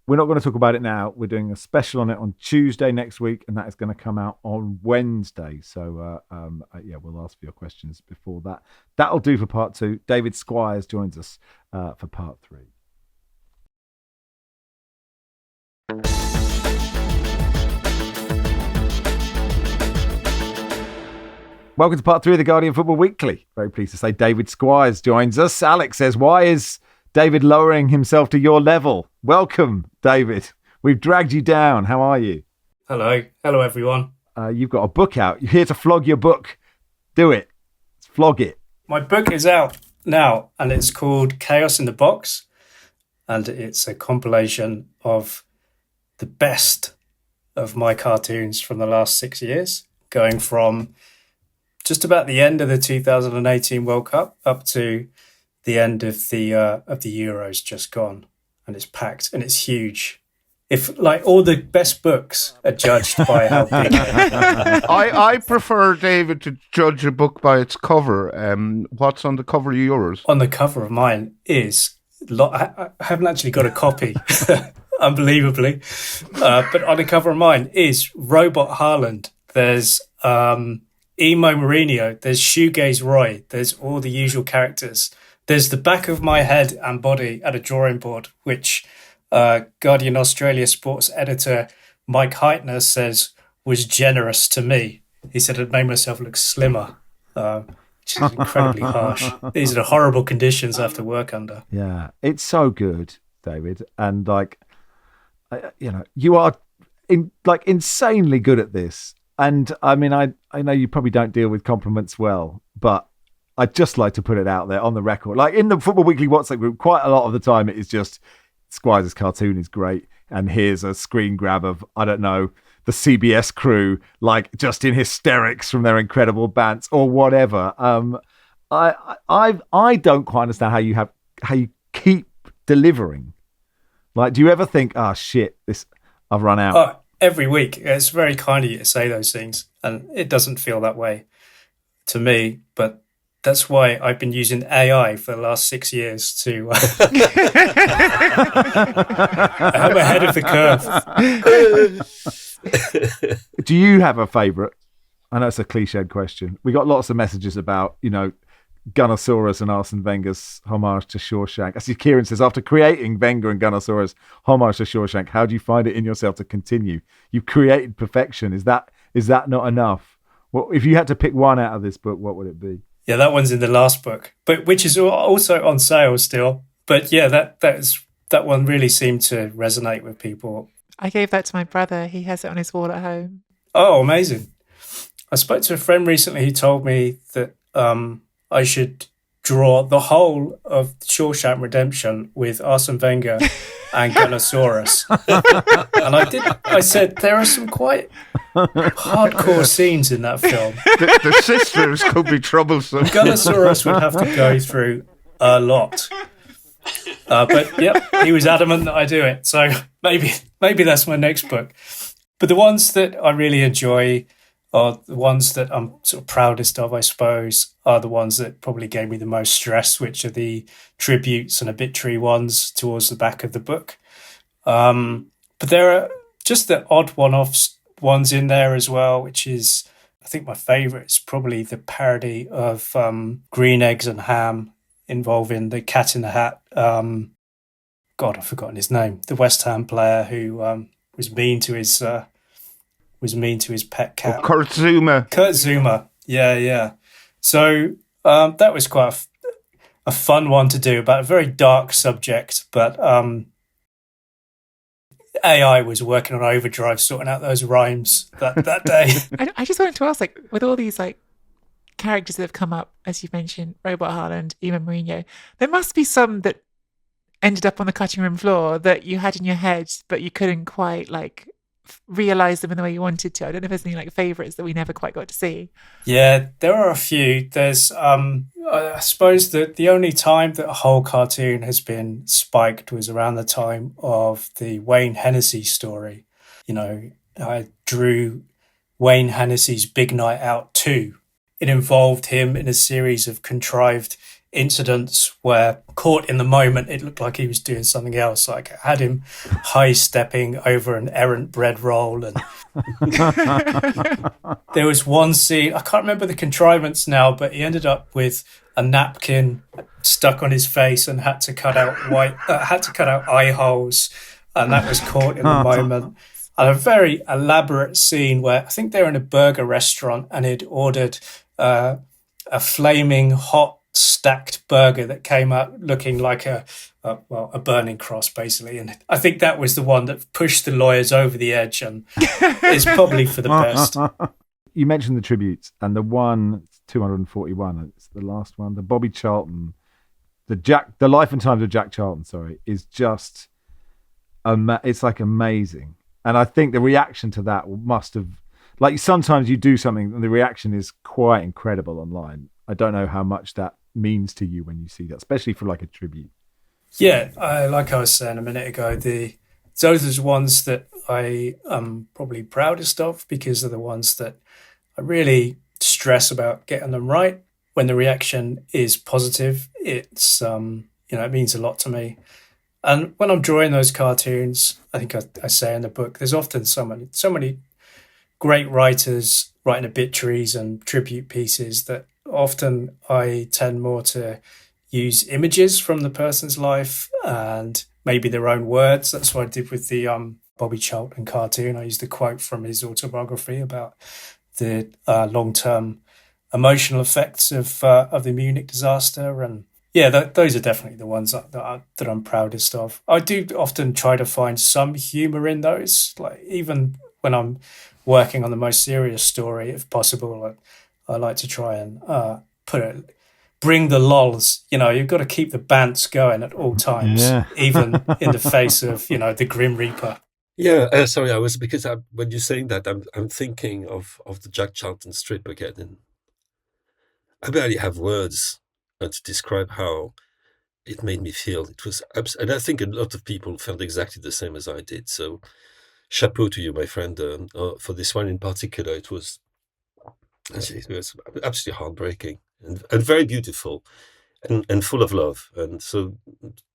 we're not going to talk about it now. We're doing a special on it on Tuesday next week, and that is going to come out on Wednesday. So, we'll ask for your questions before that. That'll do for part 2. David Squires joins us for part 3. Welcome to part 3 of the Guardian Football Weekly. Very pleased to say David Squires joins us. Alex says, why is David lowering himself to your level? Welcome, David. We've dragged you down. How are you? Hello. Hello, everyone. You've got a book out. You're here to flog your book. Do it. Flog it. My book is out now, and it's called Chaos in the Box, and it's a compilation of the best of my cartoons from the last 6 years, going from just about the end of the 2018 World Cup up to the end of the Euros just gone, and it's packed and it's huge. if like all the best books are judged by how big I prefer, David, to judge a book by its cover. What's on the cover of yours? on the cover of mine is, I haven't actually got a copy, unbelievably, but on the cover of mine is Robot Haaland. There's Emo Mourinho, there's Shoegaze Roy, there's all the usual characters. There's the back of my head and body at a drawing board, which Guardian Australia sports editor Mike Heitner says was generous to me. He said it made myself look slimmer, which is incredibly harsh. These are the horrible conditions I have to work under. Yeah, it's so good, David. And like, you are insanely good at this. And I mean, I know you probably don't deal with compliments well, but I'd just like to put it out there on the record. Like in the Football Weekly WhatsApp group, quite a lot of the time it is just Squires' cartoon is great. And here's a screen grab of, I don't know, the CBS crew, like just in hysterics from their incredible bants or whatever. I don't quite understand how you keep delivering. Like, do you ever think, shit, I've run out? Every week. It's very kind of you to say those things. And it doesn't feel that way to me, but that's why I've been using AI for the last 6 years to... I'm ahead of the curve. Do you have a favourite? I know it's a cliched question. We got lots of messages about, Gunnosaurus and Arsene Wenger's homage to Shawshank. As Kieran says, after creating Wenger and Gunnosaurus' homage to Shawshank, how do you find it in yourself to continue? You've created perfection. Is that not enough? Well, if you had to pick one out of this book, what would it be? Yeah, that one's in the last book, but which is also on sale still. But yeah, that one really seemed to resonate with people. I gave that to my brother. He has it on his wall at home. Oh, amazing. I spoke to a friend recently who told me that I should draw the whole of Shawshank Redemption with Arsene Wenger and Gunnosaurus. And I said, there are some quite hardcore scenes in that film. The sisters could be troublesome. Gunnosaurus would have to go through a lot. But yep, he was adamant that I do it. So maybe that's my next book. But the ones that I really enjoy are the ones that I'm sort of proudest of, I suppose, are the ones that probably gave me the most stress, which are the tributes and obituary ones towards the back of the book. But there are just the odd one-offs ones in there as well, which is, I think my favourite is probably the parody of Green Eggs and Ham involving the Cat in the Hat. God, I've forgotten his name. The West Ham player who was mean to his pet cat. Kurt Zuma. Yeah. So that was quite a fun one to do about a very dark subject, but AI was working on overdrive sorting out those rhymes that day. I just wanted to ask, like, with all these like characters that have come up, as you've mentioned, Robot Haaland, Emo Mourinho, there must be some that ended up on the cutting room floor that you had in your head, but you couldn't quite like realize them in the way you wanted to. I don't know if there's any like favorites that we never quite got to see. Yeah, there are a few. There's I suppose that the only time that a whole cartoon has been spiked was around the time of the Wayne Hennessy story. I drew Wayne Hennessy's Big Night Out 2. It involved him in a series of contrived incidents where, caught in the moment, it looked like he was doing something else. Like I had him high stepping over an errant bread roll, and there was one scene, I can't remember the contrivance now, but he ended up with a napkin stuck on his face and had to cut out eye holes, and that was caught in the moment. And a very elaborate scene where I think they were in a burger restaurant and he'd ordered a flaming hot stacked burger that came out looking like a burning cross, basically. And I think that was the one that pushed the lawyers over the edge and is probably for the best. You mentioned the tributes, and the one 241, it's the last one, the Bobby Charlton, the life and times of Jack Charlton, is just it's like amazing. And I think the reaction to that must have, like, sometimes you do something and the reaction is quite incredible online. I don't know how much that means to you when you see that, especially for like a tribute. Yeah, like I was saying a minute ago, those are the ones that I am probably proudest of, because they're the ones that I really stress about getting them right. When the reaction is positive, it's it means a lot to me. And when I'm drawing those cartoons, I think I say in the book, there's often so many great writers writing obituaries and tribute pieces that often I tend more to use images from the person's life and maybe their own words. That's what I did with the Bobby Charlton cartoon. I used a quote from his autobiography about the long-term emotional effects of the Munich disaster. And yeah, those are definitely the ones that I'm proudest of. I do often try to find some humour in those, like even when I'm working on the most serious story, if possible. I like to try and bring the lols. You've got to keep the bants going at all times, even in the face of the Grim Reaper. Yeah, sorry, when you're saying that, I'm thinking of the Jack Charlton strip again, and I barely have words to describe how it made me feel. It was, and I think a lot of people felt exactly the same as I did. So, chapeau to you, my friend, for this one in particular. It was absolutely heartbreaking and very beautiful and full of love. And so,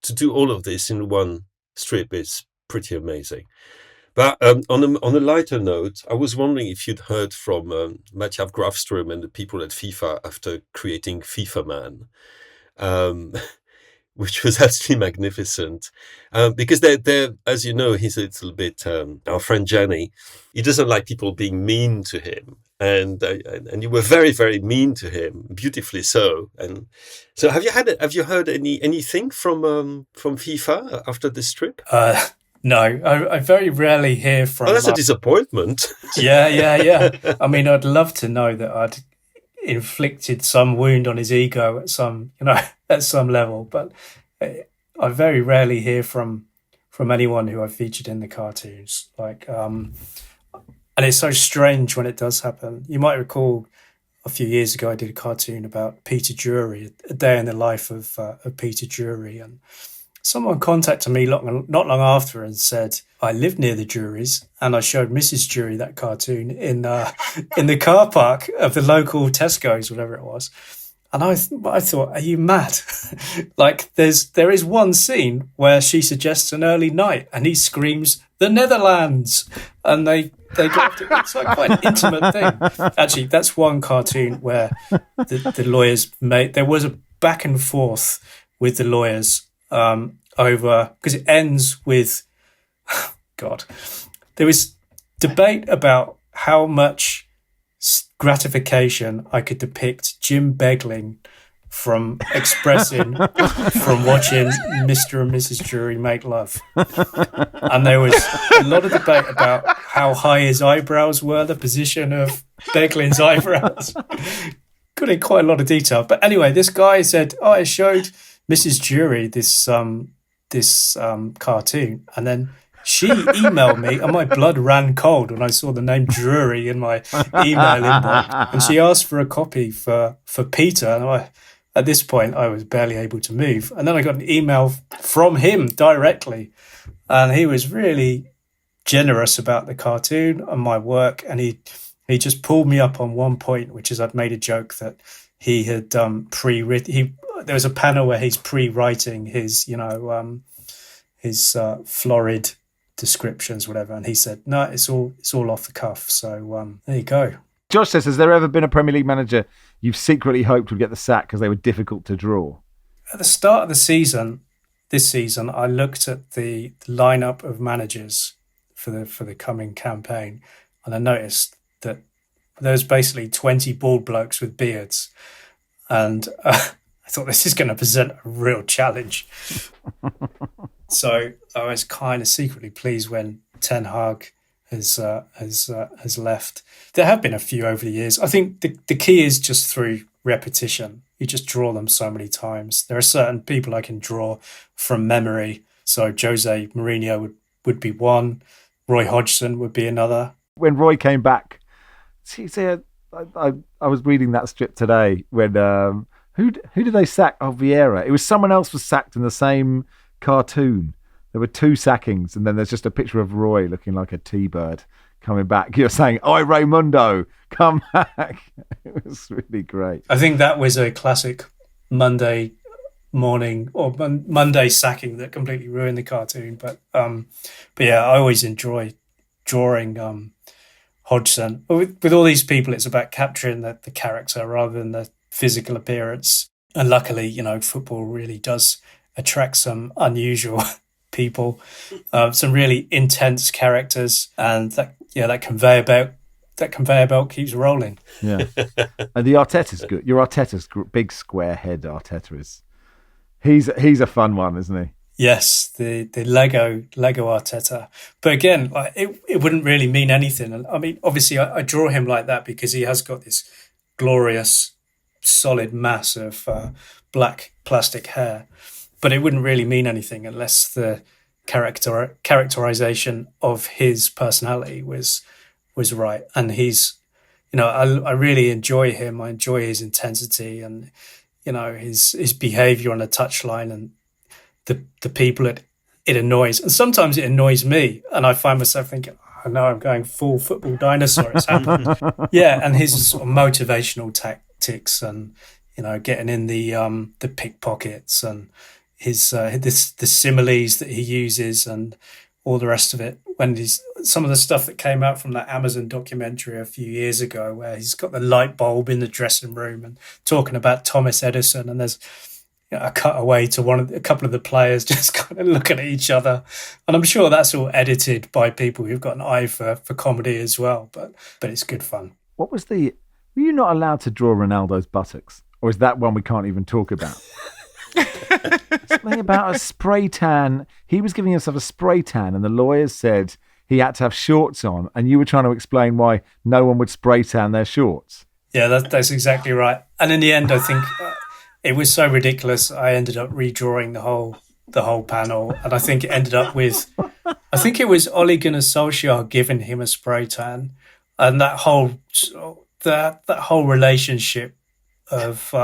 to do all of this in one strip is pretty amazing. But on a lighter note, I was wondering if you'd heard from Matjav Grafström and the people at FIFA after creating FIFA Man, which was absolutely magnificent. Because they're, as you know, he's a little bit, our friend Jenny, he doesn't like people being mean to him. And you were very, very mean to him, beautifully so. And so have you heard anything from FIFA after this trip? No, I very rarely hear from... Oh, that's a disappointment. Yeah. I mean, I'd love to know that I'd inflicted some wound on his ego at some level, but I very rarely hear from anyone who I've featured in the cartoons. And it's so strange when it does happen. You might recall a few years ago I did a cartoon about Peter Drury, a day in the life of Peter Drury, and someone contacted me not long after and said, I live near the Drury's, and I showed Mrs. Drury that cartoon in the car park of the local Tesco's, whatever it was. And I thought, are you mad? There is one scene where she suggests an early night and he screams, the Netherlands! And they go after, it's like quite an intimate thing. Actually, that's one cartoon where the lawyers there was a back and forth with the lawyers over, because it ends with, God, there was debate about how much gratification I could depict Jim Begling from expressing from watching Mr. and Mrs. Drury make love. And there was a lot of debate about how high his eyebrows were, the position of Begling's eyebrows. Got in quite a lot of detail. But anyway, this guy said, I showed Mrs. Drury this cartoon, and then she emailed me, and my blood ran cold when I saw the name Drury in my email inbox, and she asked for a copy for Peter, and at this point I was barely able to move. And then I got an email from him directly, and he was really generous about the cartoon and my work, and he just pulled me up on one point, which is I'd made a joke that he had pre-written. There was a panel where he's pre-writing his, his florid descriptions, whatever, and he said, "No, it's all off the cuff." So there you go. Josh says, "Has there ever been a Premier League manager you've secretly hoped would get the sack because they were difficult to draw?" At the start of the season, this season, I looked at the lineup of managers for the coming campaign, and I noticed that there's basically 20 bald blokes with beards, and I thought this is going to present a real challenge. So I was kind of secretly pleased when Ten Hag has left. There have been a few over the years. I think the key is just through repetition. You just draw them so many times. There are certain people I can draw from memory. So Jose Mourinho would be one. Roy Hodgson would be another. When Roy came back, I was reading that strip today when who did they sack? Oh, Vieira. It was someone else was sacked in the same cartoon. There were 2 sackings, and then there's just a picture of Roy looking like a T-bird coming back. You're saying, "Oi, Raimundo, come back." It was really great. I think that was a classic Monday morning or Monday sacking that completely ruined the cartoon. But yeah, I always enjoy drawing Hodgson. With all these people, it's about capturing the character rather than the physical appearance. And luckily, football really does attract some unusual people, some really intense characters, and that conveyor belt keeps rolling. Yeah, and the Arteta's good. Your Arteta's big square head. Arteta is. He's a fun one, isn't he? Yes, the Lego Arteta. But again, like it wouldn't really mean anything. I mean, obviously, I draw him like that because he has got this glorious, solid mass of black plastic hair. But it wouldn't really mean anything unless the characterization of his personality was right. And he's, I really enjoy him. I enjoy his intensity and his behavior on the touchline and the people it annoys. And sometimes it annoys me, and I find myself thinking, "I know I'm going full football dinosaur. It's happened." Yeah, and his sort of motivational tactics and getting in the pickpockets and his the similes that he uses and all the rest of it. When some of the stuff that came out from that Amazon documentary a few years ago, where he's got the light bulb in the dressing room and talking about Thomas Edison, and there's a cutaway to a couple of the players just kind of looking at each other, and I'm sure that's all edited by people who've got an eye for comedy as well. But it's good fun. What was were you not allowed to draw Ronaldo's buttocks, or is that one we can't even talk about? Something about a spray tan. He was giving himself a spray tan, and the lawyers said he had to have shorts on, and you were trying to explain why no one would spray tan their shorts. Yeah, that's exactly right. And in the end, I think it was so ridiculous. I ended up redrawing the whole panel, and I think it ended up with, I think it was Ole Gunnar Solskjaer giving him a spray tan, and that whole relationship of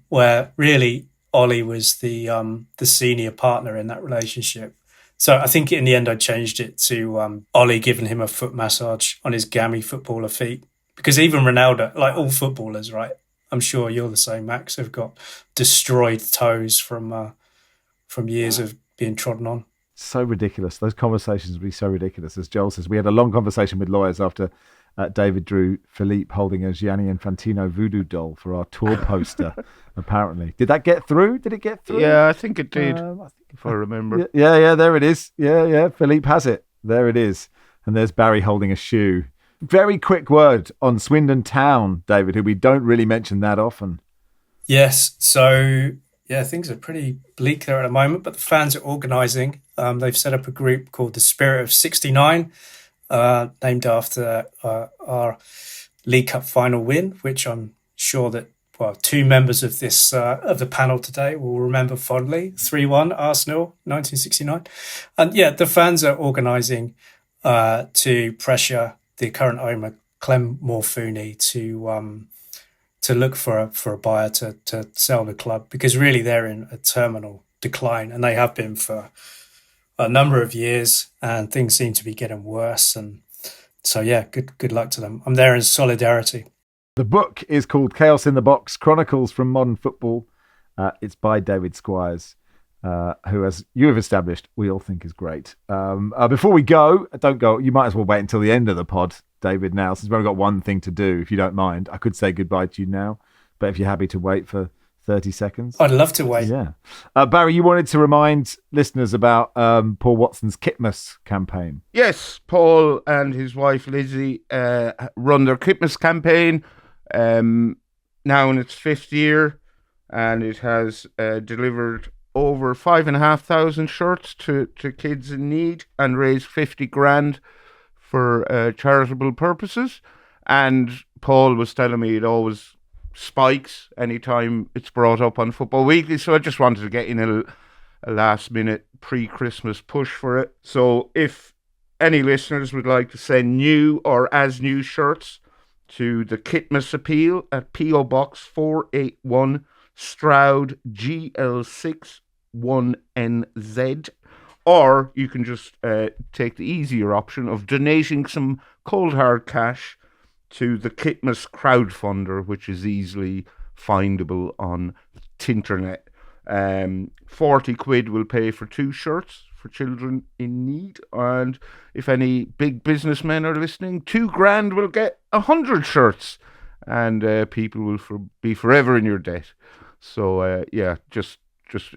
where really Ollie was the senior partner in that relationship. So I think in the end I changed it to Ollie giving him a foot massage on his gammy footballer feet, because even Ronaldo, like all footballers, right? I'm sure you're the same, Max, have got destroyed toes from years of being trodden on. So ridiculous. Those conversations would be so ridiculous. As Joel says, we had a long conversation with lawyers after David drew Philippe holding a Gianni Infantino voodoo doll for our tour poster, apparently. Did that get through? Did it get through? Yeah, I think it did, if I remember. Yeah, there it is. Yeah, Philippe has it. There it is. And there's Barry holding a shoe. Very quick word on Swindon Town, David, who we don't really mention that often. Yes, so yeah, things are pretty bleak there at the moment, but the fans are organising. They've set up a group called the Spirit of 69, named after our League Cup final win, which I'm sure that two members of this of the panel today will remember fondly. 3-1 Arsenal, 1969. And yeah, the fans are organising to pressure the current owner, Clem Morfuni, to look for a buyer to sell the club, because really they're in a terminal decline, and they have been for a number of years, and things seem to be getting worse. And so yeah, good luck to them. I'm there in solidarity. The book is called Chaos in the Box: Chronicles from Modern Football. It's by David Squires, who, as you have established, we all think is great. Before we go, don't go. You might as well wait until the end of the pod, David, now, since we've only got one thing to do, if you don't mind. I could say goodbye to you now, but if you're happy to wait for 30 seconds. I'd love to wait. Yeah. Barry, you wanted to remind listeners about Paul Watson's Kitmas campaign. Yes, Paul and his wife Lizzie run their Kitmas campaign now in its 5th year, and it has delivered over 5,500 shirts to kids in need and raised 50 grand for charitable purposes. And Paul was telling me it always spikes anytime it's brought up on Football Weekly, so I just wanted to get in a last minute pre-Christmas push for it. So if any listeners would like to send new or as new shirts to the Kitmas Appeal at P.O. Box 481 Stroud GL6 1NZ. Or you can just take the easier option of donating some cold hard cash to the Kitmas crowdfunder, which is easily findable on Tinternet. 40 quid will pay for 2 shirts for children in need, and if any big businessmen are listening, 2 grand will get 100 shirts, and people will be forever in your debt. So just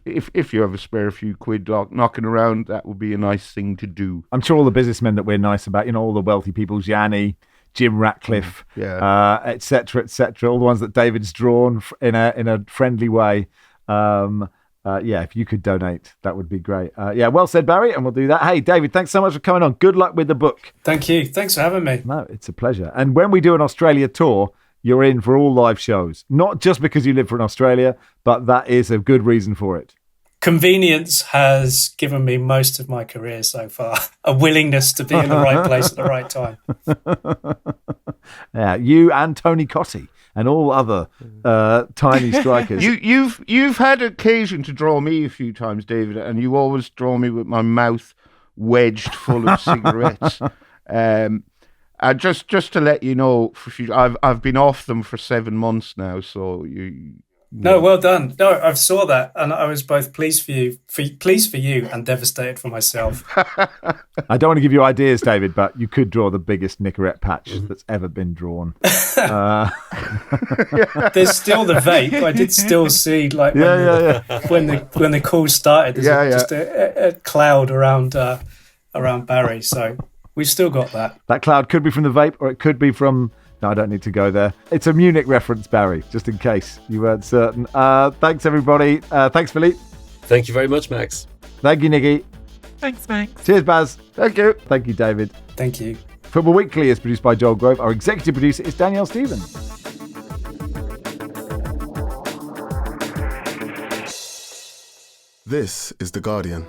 if you have a spare few quid knocking around, that would be a nice thing to do. I'm sure all the businessmen that we're nice about, all the wealthy people, Gianni, Jim Ratcliffe, et cetera, all the ones that David's drawn in a friendly way. If you could donate, that would be great. Well said, Barry, and we'll do that. Hey, David, thanks so much for coming on. Good luck with the book. Thank you. Thanks for having me. No, it's a pleasure. And when we do an Australia tour, you're in for all live shows. Not just because you live in Australia, but that is a good reason for it. Convenience has given me most of my career so far. A willingness to be in the right place at the right time. Yeah, you and Tony Cottee and all other tiny strikers. You've had occasion to draw me a few times, David, and you always draw me with my mouth wedged full of cigarettes. Just to let you know, I've been off them for 7 months now, so you. No, well done. No, I saw that, and I was both pleased for you, and devastated for myself. I don't want to give you ideas, David, but you could draw the biggest Nicorette patch that's ever been drawn. There's still the vape. I did still see when the call started. There's just a cloud around Barry. So we've still got that. That cloud could be from the vape, or it could be from. No, I don't need to go there. It's a Munich reference, Barry, just in case you weren't certain. Thanks, everybody. Thanks, Philippe. Thank you very much, Max. Thank you, Nicky. Thanks, Max. Cheers, Baz. Thank you. Thank you, David. Thank you. Football Weekly is produced by Joel Grove. Our executive producer is Danielle Stevens. This is The Guardian.